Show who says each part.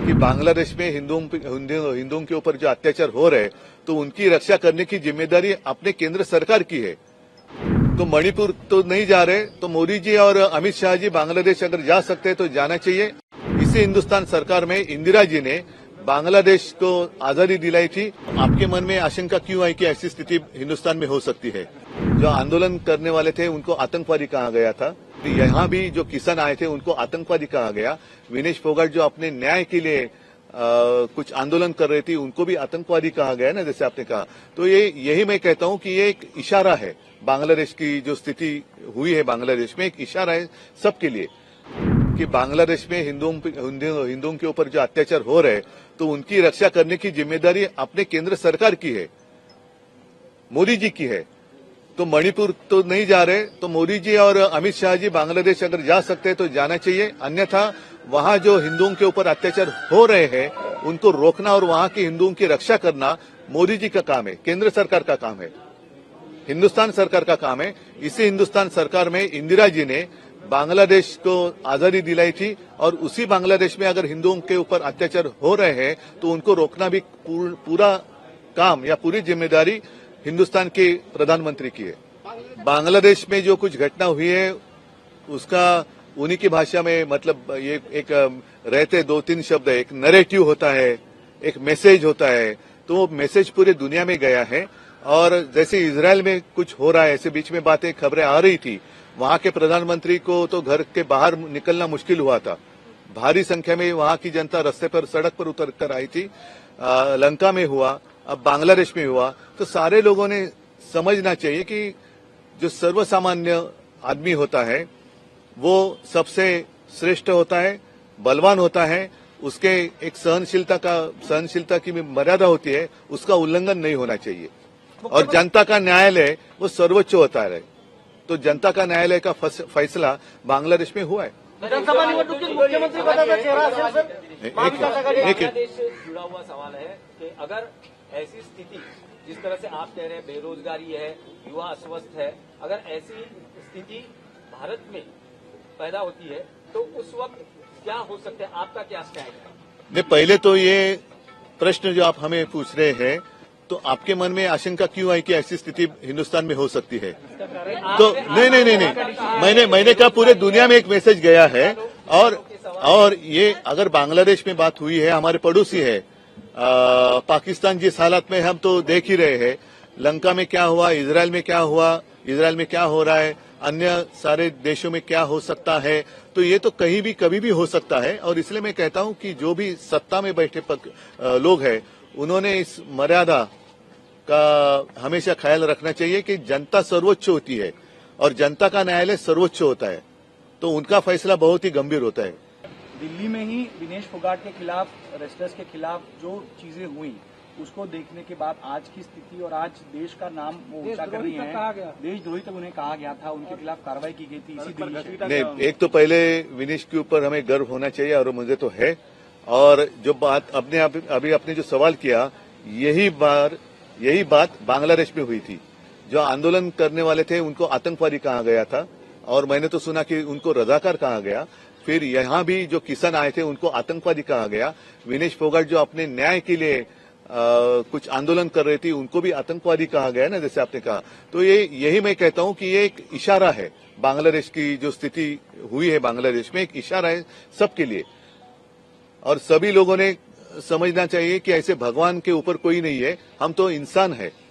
Speaker 1: कि बांग्लादेश में हिंदुओं के ऊपर जो अत्याचार हो रहे हैं तो उनकी रक्षा करने की जिम्मेदारी अपने केंद्र सरकार की है। तो मणिपुर तो नहीं जा रहे, तो मोदी जी और अमित शाह जी बांग्लादेश अगर जा सकते हैं तो जाना चाहिए। इसी हिंदुस्तान सरकार में इंदिरा जी ने बांग्लादेश को आजादी दिलाई थी। आपके मन में आशंका क्यों आई कि ऐसी स्थिति हिंदुस्तान में हो सकती है? जो आंदोलन करने वाले थे उनको आतंकवादी कहा गया था। यहाँ भी जो किसान आए थे उनको आतंकवादी कहा गया। विनेश फोगाट जो अपने न्याय के लिए कुछ आंदोलन कर रही थी उनको भी आतंकवादी कहा गया ना, जैसे आपने कहा। तो यही मैं कहता हूं कि ये एक इशारा है, बांग्लादेश की जो स्थिति हुई है बांग्लादेश में एक इशारा है सबके लिए कि बांग्लादेश में हिंदुओं के ऊपर जो अत्याचार हो रहे हैं तो उनकी रक्षा करने की जिम्मेदारी अपने केंद्र सरकार की है, मोदी जी की है। तो मणिपुर तो नहीं जा रहे, तो मोदी जी और अमित शाह जी बांग्लादेश अगर जा सकते हैं तो जाना चाहिए। अन्यथा वहां जो हिंदुओं के ऊपर अत्याचार हो रहे हैं उनको रोकना और वहां के हिंदुओं की रक्षा करना मोदी जी का काम है, केंद्र सरकार का काम है, हिंदुस्तान सरकार का काम है। इसी हिंदुस्तान सरकार में इंदिरा जी ने बांग्लादेश को आजादी दिलाई थी और उसी बांग्लादेश में अगर हिंदुओं के ऊपर अत्याचार हो रहे हैं तो उनको रोकना भी पूरा काम या पूरी जिम्मेदारी हिंदुस्तान के प्रधानमंत्री की है। बांग्लादेश में जो कुछ घटना हुई है उसका उन्हीं की भाषा में मतलब ये एक रहते 2-3 शब्द है, एक नैरेटिव होता है, एक मैसेज होता है। तो वो मैसेज पूरे दुनिया में गया है। और जैसे इजराइल में कुछ हो रहा है, ऐसे बीच में बातें खबरें आ रही थी, वहां के प्रधानमंत्री को तो घर के बाहर निकलना मुश्किल हुआ था। भारी संख्या में वहां की जनता रास्ते पर सड़क पर उतर कर आई थी। लंका में हुआ, अब बांग्लादेश में हुआ। तो सारे लोगों ने समझना चाहिए कि जो सर्वसामान्य आदमी होता है वो सबसे श्रेष्ठ होता है, बलवान होता है। उसके एक सहनशीलता की मर्यादा होती है, उसका उल्लंघन नहीं होना चाहिए। और जनता का न्यायालय वो सर्वोच्च होता है। तो जनता का न्यायालय का फैसला बांग्लादेश में हुआ है।
Speaker 2: विधानसभा निवडणुकीत मुख्यमंत्री पदाचा चेहरा असेल सर?
Speaker 3: बांग्लादेश जुड़ा हुआ सवाल है कि अगर ऐसी स्थिति जिस तरह से आप कह रहे हैं बेरोजगारी है, युवा अस्वस्थ है, अगर ऐसी स्थिति भारत में पैदा होती है तो उस वक्त क्या हो सकता है? आपका क्या स्टैंड है?
Speaker 1: नहीं, पहले तो ये प्रश्न जो आप हमें पूछ रहे हैं तो आपके मन में आशंका क्यों आई कि ऐसी स्थिति हिंदुस्तान में हो सकती है? तो नहीं, मैंने कहा पूरे दुनिया में एक मैसेज गया है। और ये अगर बांग्लादेश में बात हुई है, हमारे पड़ोसी है, पाकिस्तान जिस हालत में हम तो देख ही रहे हैं। लंका में क्या हुआ, इजराइल में क्या हुआ, इजराइल में क्या हो रहा है, अन्य सारे देशों में क्या हो सकता है। तो ये तो कहीं भी कभी भी हो सकता है। और इसलिए मैं कहता हूं कि जो भी सत्ता में बैठे लोग हैं उन्होंने इस मर्यादा का हमेशा ख्याल रखना चाहिए कि जनता सर्वोच्च होती है और जनता का न्यायालय सर्वोच्च होता है। तो उनका फैसला बहुत ही गंभीर होता है।
Speaker 4: दिल्ली में ही विनेश फोगाट के खिलाफ, रेस्टर्स के खिलाफ जो चीजें हुई उसको देखने के बाद आज की स्थिति और आज देश का नाम वो ऊंचा कर रही है। देशद्रोही तक उन्हें कहा गया था, उनके खिलाफ कार्रवाई की गई थी इसी दिल्ली से।
Speaker 1: नहीं, एक तो पहले विनेश के ऊपर हमें गर्व होना चाहिए और मुझे तो है। और जो बात अभी आपने जो सवाल किया, यही बात बांग्लादेश में हुई थी। जो आंदोलन करने वाले थे उनको आतंकवादी कहा गया था और मैंने तो सुना कि उनको रजाकार कहा गया। फिर यहाँ भी जो किसान आए थे उनको आतंकवादी कहा गया। विनेश फोगाट जो अपने न्याय के लिए कुछ आंदोलन कर रही थी उनको भी आतंकवादी कहा गया ना, जैसे आपने कहा। तो यही मैं कहता हूं कि ये एक इशारा है, बांग्लादेश की जो स्थिति हुई है बांग्लादेश में एक इशारा है सबके लिए। और सभी लोगों ने समझना चाहिए कि ऐसे भगवान के ऊपर कोई नहीं है, हम तो इंसान है।